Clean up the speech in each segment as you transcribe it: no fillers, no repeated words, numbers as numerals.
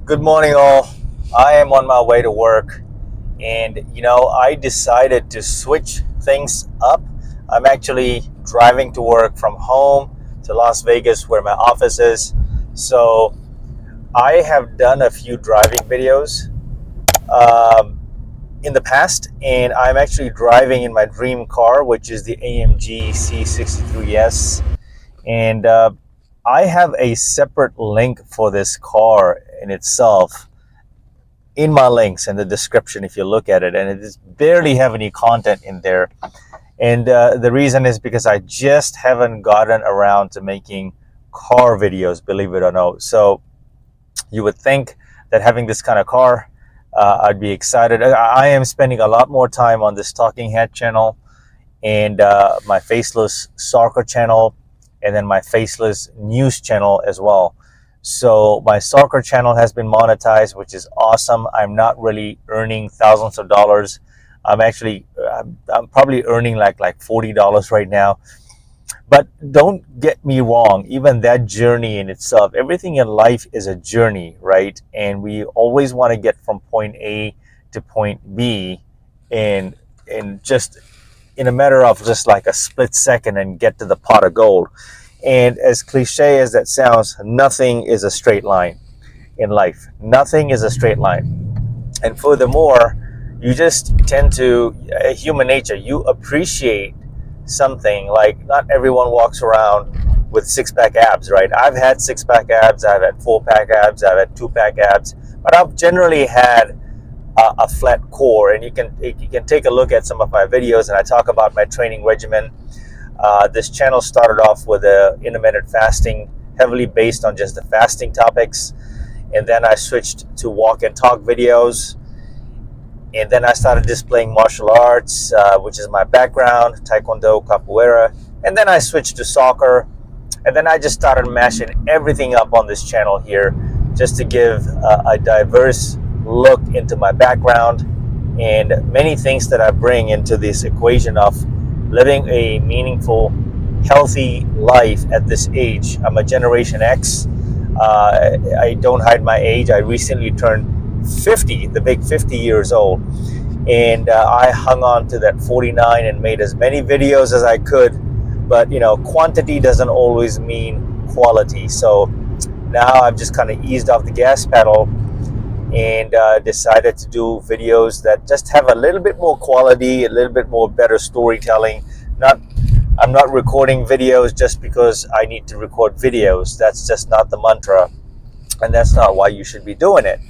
Good morning, all. I am on my way to work, and I decided to switch things up. I'm actually driving to work from home to Las Vegas, where my office is. So I have done a few driving videos um, in the past, and I'm actually driving in my dream car, which is the AMG C63s. And I have a separate link for this car in itself in my links and the description if you look at it, and it is barely have any content in there. And the reason is because I just haven't gotten around to making car videos, believe it or not. So you would think that having this kind of car, I'd be excited. I am spending a lot more time on this talking head channel and my faceless soccer channel, and then my faceless news channel as well. So my soccer channel has been monetized, which is awesome. I'm not really earning thousands of dollars. I'm probably earning like $40 right now. But don't get me wrong, even that journey in itself, everything in life is a journey, right? And we always want to get from point A to point B and just in a matter of just like a split second and get to the pot of gold. And as cliche as that sounds, nothing is a straight line in life. Nothing is a straight line. And furthermore, you just tend to, human nature, you appreciate something. Like, not everyone walks around with six-pack abs, right? I've had six-pack abs, I've had four-pack abs, I've had two-pack abs, but I've generally had a flat core. And you can take a look at some of my videos, and I talk about my training regimen. This channel started off with intermittent fasting, heavily based on just the fasting topics, and then I switched to walk and talk videos, and then I started displaying martial arts, which is my background, Taekwondo, Capoeira, and then I switched to soccer, and then I just started mashing everything up on this channel here, just to give a diverse look into my background and many things that I bring into this equation of living a meaningful, healthy life at this age. I'm a Generation X. I don't hide my age. I recently turned 50, the big 50 years old. And I hung on to that 49 and made as many videos as I could. But, quantity doesn't always mean quality. So now I've just kind of eased off the gas pedal and decided to do videos that just have a little bit more quality, a little bit more better storytelling. I'm not recording videos just because I need to record videos. That's just not the mantra, and that's not why you should be doing it.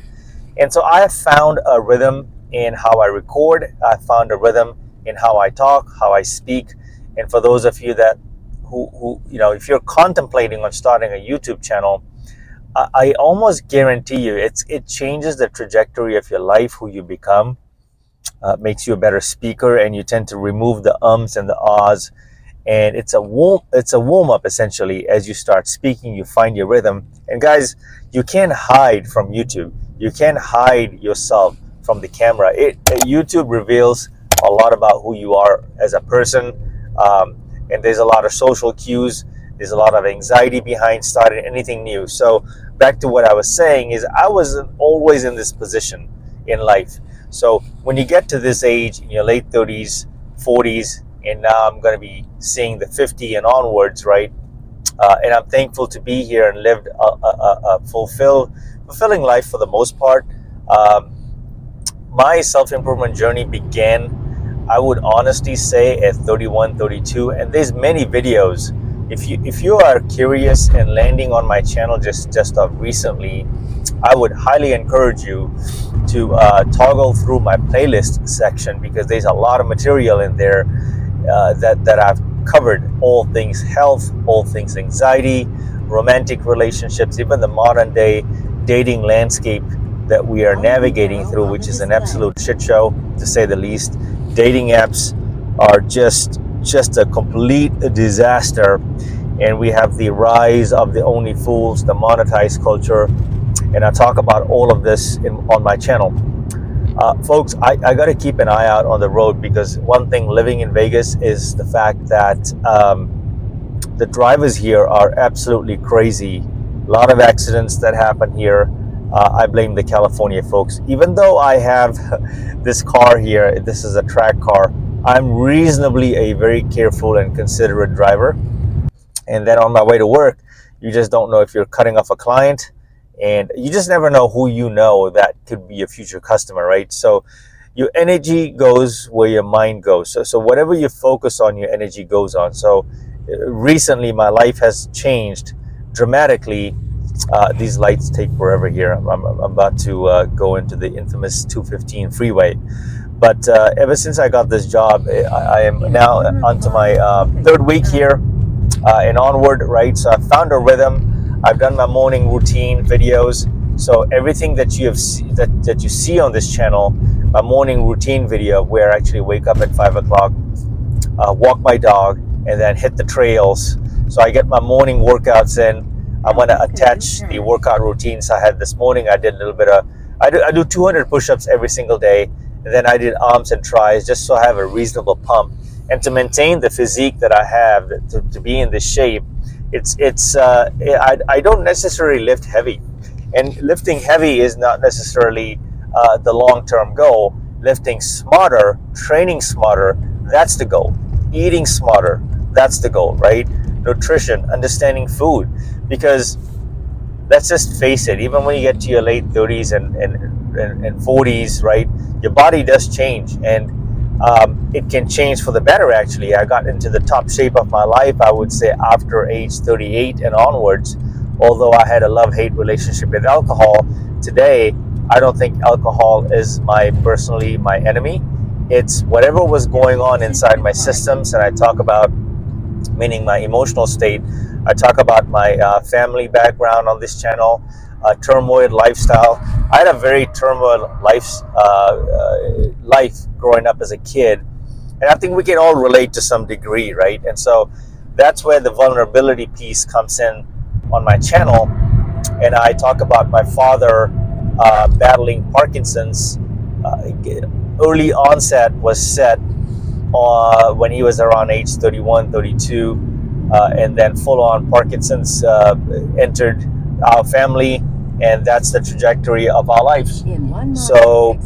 And so I have found a rhythm in how I record. I found a rhythm in how I talk, how I speak. And for those of you that who if you're contemplating on starting a YouTube channel, I almost guarantee you it changes the trajectory of your life, who you become, makes you a better speaker, and you tend to remove the ums and the ahs. And it's a warm up essentially. As you start speaking, you find your rhythm. And guys, you can't hide from YouTube. You can't hide yourself from the camera. YouTube reveals a lot about who you are as a person, and there's a lot of social cues. There's a lot of anxiety behind starting anything new. So back to what I was saying is, I wasn't always in this position in life. So when you get to this age, in your late 30s, 40s, and now I'm going to be seeing the 50 and onwards, right? And I'm thankful to be here and lived a fulfilling life for the most part. My self-improvement journey began, I would honestly say, at 31, 32, and there's many videos. If you are curious and landing on my channel just of recently, I would highly encourage you to toggle through my playlist section, because there's a lot of material in there that I've covered. All things health, all things anxiety, romantic relationships, even the modern day dating landscape that we are navigating through, which is an absolute shit show, to say the least. Dating apps are just a complete disaster, and we have the rise of the only fools, the monetized culture, and I talk about all of this on my channel. Folks, I got to keep an eye out on the road, because one thing living in Vegas is the fact that the drivers here are absolutely crazy. A lot of accidents that happen here. I blame the California folks. Even though I have this car here, this is a track car, I'm reasonably a very careful and considerate driver. And then on my way to work, you just don't know if you're cutting off a client, and you just never know who you know that could be a future customer, right? So your energy goes where your mind goes. So whatever you focus on, your energy goes on. So recently my life has changed dramatically. These lights take forever here. I'm about to go into the infamous 215 freeway. But ever since I got this job, I am now onto my third week here and onward, right? So I found a rhythm. I've done my morning routine videos. So everything that you have that you see on this channel, my morning routine video, where I actually wake up at 5 o'clock, walk my dog, and then hit the trails. So I get my morning workouts in. I want to attach the workout routines I had this morning. I did a little bit of, I do 200 push-ups every single day, and then I did arms and tries just so I have a reasonable pump. And to maintain the physique that I have, to be in this shape, I don't necessarily lift heavy. And lifting heavy is not necessarily the long-term goal. Lifting smarter, training smarter, that's the goal. Eating smarter, that's the goal, right? Nutrition, understanding food. Because let's just face it, even when you get to your late 30s and 40s, right, your body does change, and it can change for the better. Actually, I got into the top shape of my life, I would say, after age 38 and onwards. Although I had a love-hate relationship with alcohol, today I don't think alcohol is personally my enemy. It's whatever was going on inside my systems, and I talk about, meaning my emotional state. I talk about my family background on this channel, turmoil lifestyle. I had a very turmoil life growing up as a kid, and I think we can all relate to some degree, right? And so that's where the vulnerability piece comes in on my channel. And I talk about my father battling Parkinson's. Early onset was set when he was around age 31, 32, and then full-on Parkinson's entered our family, and that's the trajectory of our lives. So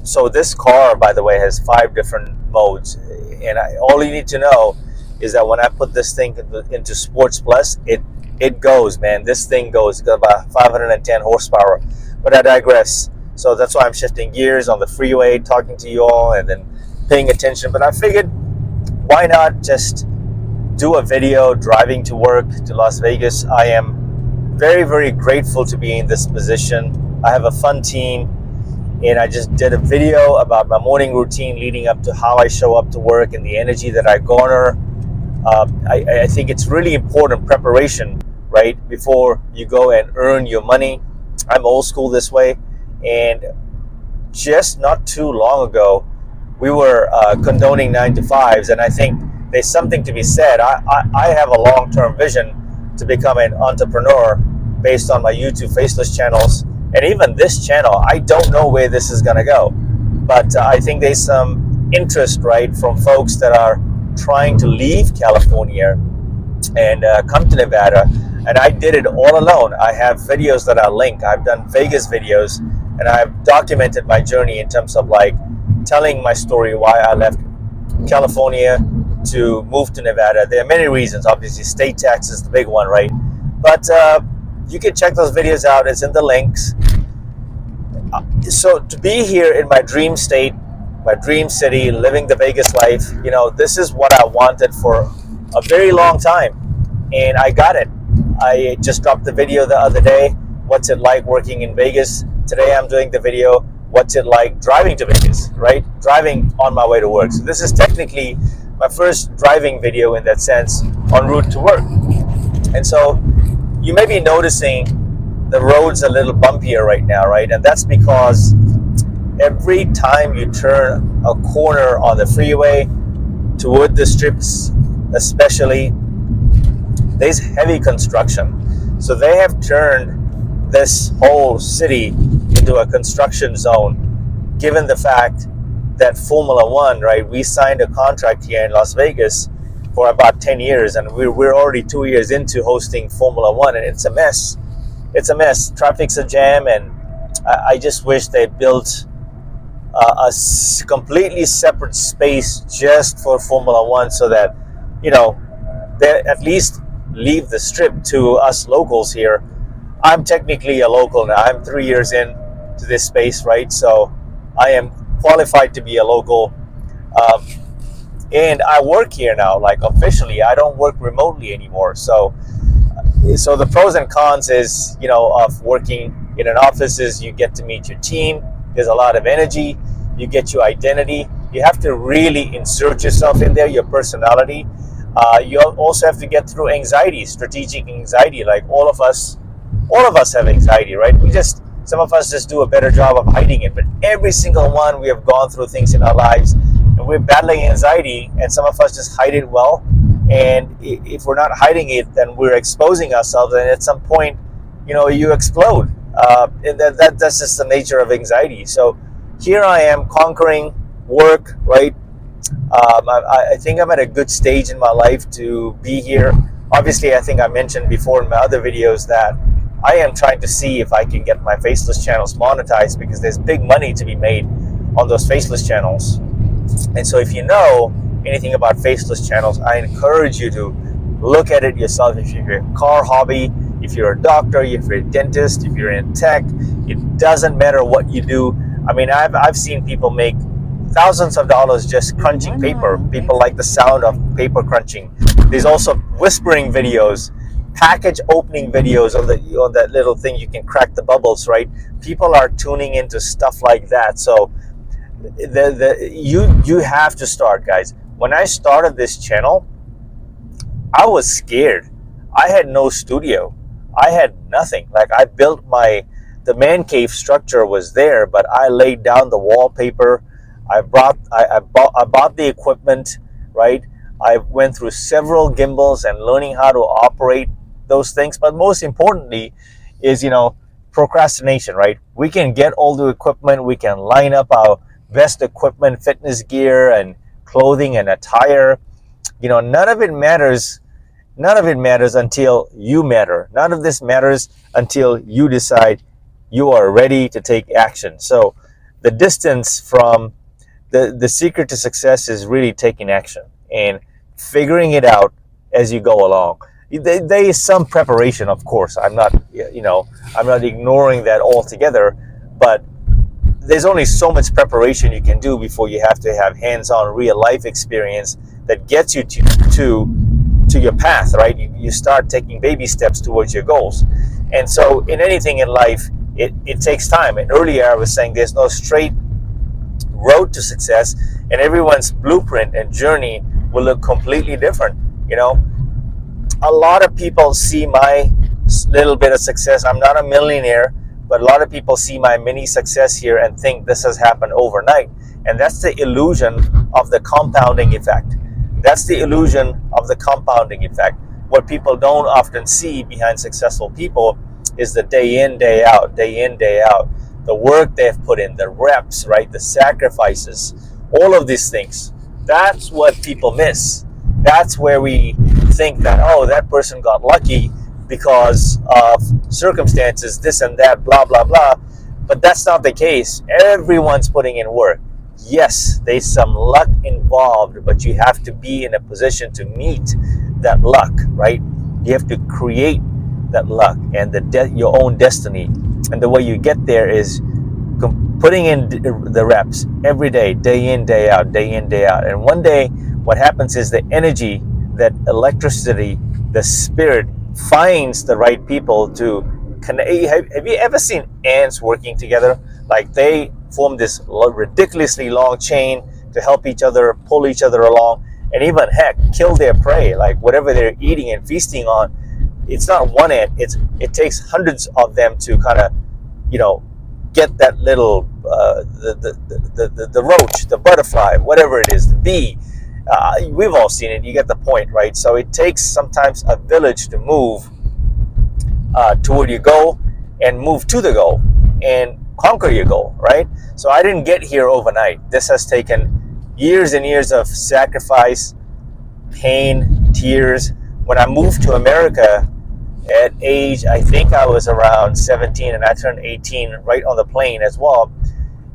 so this car, by the way, has 5 different modes, and all you need to know is that when I put this thing into Sports Plus, it goes, man. This thing goes. It's got about 510 horsepower. But I digress. So that's why I'm shifting gears on the freeway, talking to you all, and then paying attention. But I figured, why not just do a video driving to work to Las Vegas? I am very, very grateful to be in this position. I have a fun team, and I just did a video about my morning routine leading up to how I show up to work and the energy that I garner. I think it's really important preparation, right, before you go and earn your money. I'm old school this way, and just not too long ago, we were condoning 9-to-5s, and I think there's something to be said. I have a long-term vision to become an entrepreneur based on my YouTube faceless channels, and even this channel. I don't know where this is going to go, but I think there's some interest, right, from folks that are trying to leave California and come to Nevada. And I did it all alone. I have videos that I link. I've done Vegas videos, and I've documented my journey in terms of like telling my story, why I left California to move to Nevada. There are many reasons. Obviously, state tax is the big one, right? But you can check those videos out. It's in the links. So to be here in my dream state, my dream city, living the Vegas life, you know, this is what I wanted for a very long time, and I got it. I just dropped the video the other day. What's it like working in Vegas? Today I'm doing the video, what's it like driving to Vegas, right? Driving on my way to work. So this is technically my first driving video in that sense, en route to work. And so you may be noticing the road's a little bumpier right now, right? And that's because every time you turn a corner on the freeway toward the strips, especially, there's heavy construction. So they have turned this whole city into a construction zone, given the fact that Formula One, right, we signed a contract here in Las Vegas for about 10 years, and we're already 2 years into hosting Formula One, and it's a mess. it's a mess. Traffic's a jam, and I just wish they built completely separate space just for Formula One, so that they at least leave the strip to us locals here. I'm technically a local now. I'm 3 years in to this space, right? So I am qualified to be a local. Um, and I work here now, like officially. I don't work remotely anymore. So the pros and cons is, of working in an office is you get to meet your team. There's a lot of energy. You get your identity. You have to really insert yourself in there, your personality. You also have to get through anxiety, strategic anxiety. Like all of us have anxiety, right? Some of us just do a better job of hiding it, but every single one, we have gone through things in our lives, and we're battling anxiety, and some of us just hide it well. And if we're not hiding it, then we're exposing ourselves, and at some point, you explode. And that's just the nature of anxiety. So here I am conquering work, right? I think I'm at a good stage in my life to be here. Obviously, I think I mentioned before in my other videos that I am trying to see if I can get my faceless channels monetized, because there's big money to be made on those faceless channels. And so if you know anything about faceless channels, I encourage you to look at it yourself. If you're a car hobby, if you're a doctor, if you're a dentist, if you're in tech, it doesn't matter what you do. I mean, I've seen people make thousands of dollars just crunching paper. People like the sound of paper crunching. There's also whispering videos, package opening videos on that little thing you can crack the bubbles, right? People are tuning into stuff like that. So you have to start, guys. When I started this channel, I was scared. I had no studio. I had nothing. Like, I built the man cave structure was there, but I laid down the wallpaper. I bought the equipment, right? I went through several gimbals and learning how to operate those things. But most importantly is, procrastination, right? We can get all the equipment. We can line up our best equipment, fitness gear, and clothing and attire. None of it matters. None of it matters until you matter. None of this matters until you decide you are ready to take action. So the distance from the secret to success is really taking action and figuring it out as you go along. There is some preparation, of course. I'm not ignoring that altogether, but there's only so much preparation you can do before you have to have hands-on real life experience that gets you to your path, right? You start taking baby steps towards your goals. And so in anything in life, it takes time. And earlier I was saying there's no straight road to success, and everyone's blueprint and journey will look completely different. A lot of people see my little bit of success. I'm not a millionaire, but a lot of people see my mini success here and think this has happened overnight. And that's the illusion of the compounding effect. That's the illusion of the compounding effect. What people don't often see behind successful people is the day in, day out, the work they've put in, the reps, right? The sacrifices, all of these things. That's what people miss. That's where we think that, oh, that person got lucky because of circumstances, this and that, blah, blah, blah. But that's not the case. Everyone's putting in work. Yes, there's some luck involved, but you have to be in a position to meet that luck, right? You have to create that luck and your own destiny. And the way you get there is putting in the reps every day, day in, day out. And one day, what happens is the energy, that electricity, the spirit finds the right people to connect. Have you ever seen ants working together? Like, they form this ridiculously long chain to help each other, pull each other along, and even, heck, kill their prey, like whatever they're eating and feasting on. It's not one ant. It takes hundreds of them to kind of, get that little the roach, the butterfly, whatever it is, the bee. We've all seen it. You get the point, right? So it takes sometimes a village to move toward your goal and move to the goal and conquer your goal, right? So I didn't get here overnight. This has taken years and years of sacrifice, pain, tears. When I moved to America, at age, I think I was around 17 and I turned 18 right on the plane as well,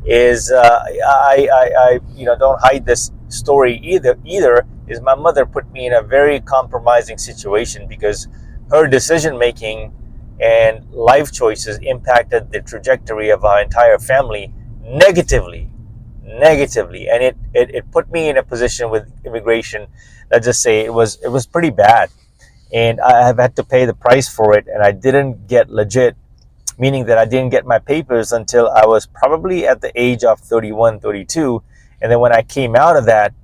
is I don't hide this story either, is my mother put me in a very compromising situation because her decision making and life choices impacted the trajectory of our entire family negatively, and it put me in a position with immigration. Let's just say it was pretty bad, and I have had to pay the price for it, and I didn't get legit, meaning that I didn't get my papers until I was probably at the age of 31, 32. And then when I came out of that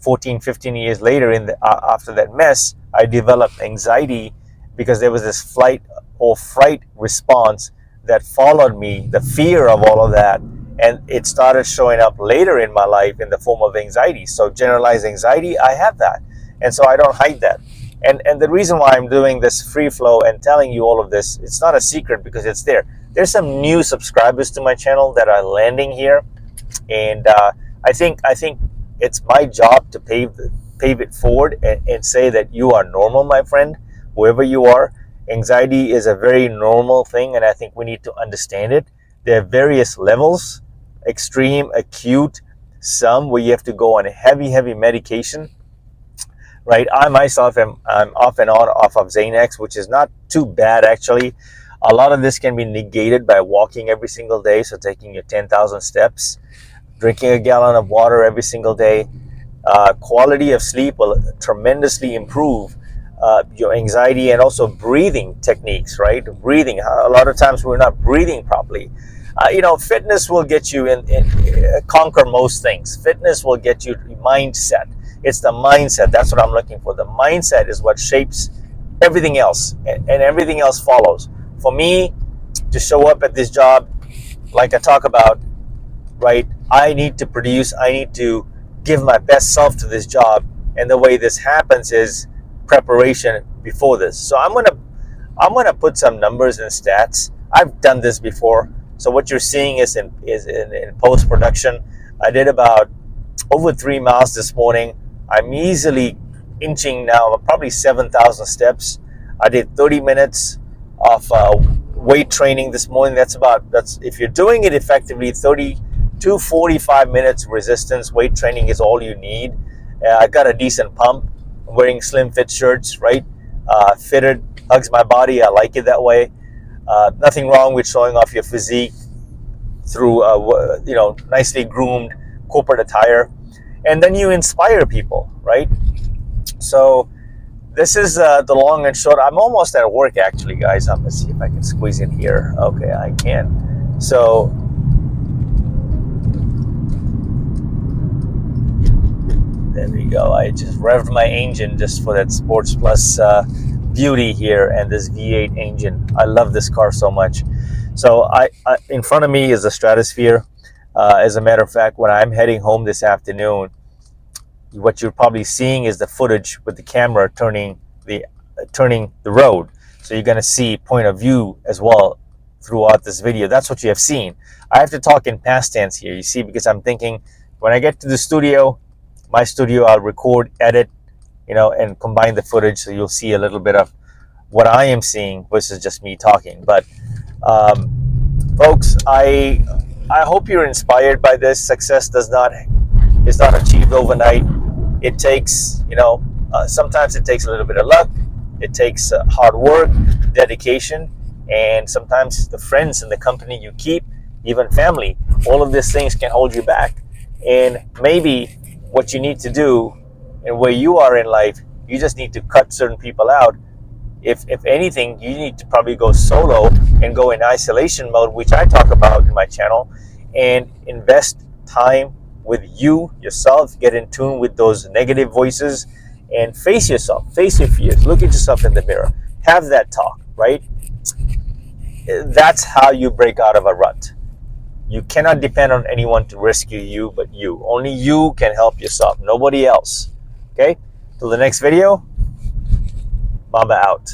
14, 15 years later, after that mess, I developed anxiety because there was this flight or fright response that followed me, the fear of all of that. And it started showing up later in my life in the form of anxiety. So generalized anxiety, I have that. And so I don't hide that. And the reason why I'm doing this free flow and telling you all of this, it's not a secret because it's there. There's some new subscribers to my channel that are landing here, and I think it's my job to pave it forward and say that you are normal, my friend, whoever you are. Anxiety is a very normal thing, and I think we need to understand it. There are various levels: extreme, acute, some where you have to go on a heavy medication. Right, I myself I'm off and on off of Xanax, which is not too bad actually. A lot of this can be negated by walking every single day, so taking your 10,000 steps, drinking a gallon of water every single day. Quality of sleep will tremendously improve your anxiety, and also breathing techniques, right? Breathing. A lot of times we're not breathing properly. Fitness will get you in conquer most things. Fitness will get you mindset. It's the mindset. That's what I'm looking for. The mindset is what shapes everything else, and everything else follows. For me to show up at this job, like I talk about, right? I need to produce. I need to give my best self to this job, and the way this happens is preparation before this. So I'm gonna put some numbers and stats. I've done this before. So what you're seeing is in post production. I did about over 3 miles this morning. I'm easily inching now, probably 7,000 steps. I did 30 minutes of weight training this morning. That's if you're doing it effectively, 30 to 45 minutes resistance weight training is all you need. I got a decent pump. I'm wearing slim fit shirts, right? Fitted, hugs my body. I like it that way. Nothing wrong with showing off your physique through nicely groomed corporate attire, and then you inspire people, right? So this is the long and short. I'm almost at work actually, guys. I'm gonna see if I can squeeze in here. Okay, I can. So there we go. I just revved my engine just for that Sports Plus beauty here, and this V8 engine. I love this car so much. So I in front of me is the Stratosphere. As a matter of fact, when I'm heading home this afternoon, what you're probably seeing is the footage with the camera turning the road. So you're going to see point of view as well throughout this video. That's what you have seen. I have to talk in past tense here, you see, because I'm thinking when I get to the studio, my studio, I'll record, edit, and combine the footage, so you'll see a little bit of what I am seeing versus just me talking. But folks, I hope you're inspired by this. Success is not achieved overnight. It takes, sometimes it takes a little bit of luck. It takes hard work, dedication, and sometimes the friends and the company you keep, even family. All of these things can hold you back. And maybe what you need to do, and where you are in life, you just need to cut certain people out. If anything, you need to probably go solo and go in isolation mode, which I talk about in my channel, and invest time with yourself, get in tune with those negative voices, and face yourself, face your fears, look at yourself in the mirror, have that talk, right? That's how you break out of a rut. You cannot depend on anyone to rescue you but you. Only you can help yourself, nobody else. Okay? Till the next video, Mamba out.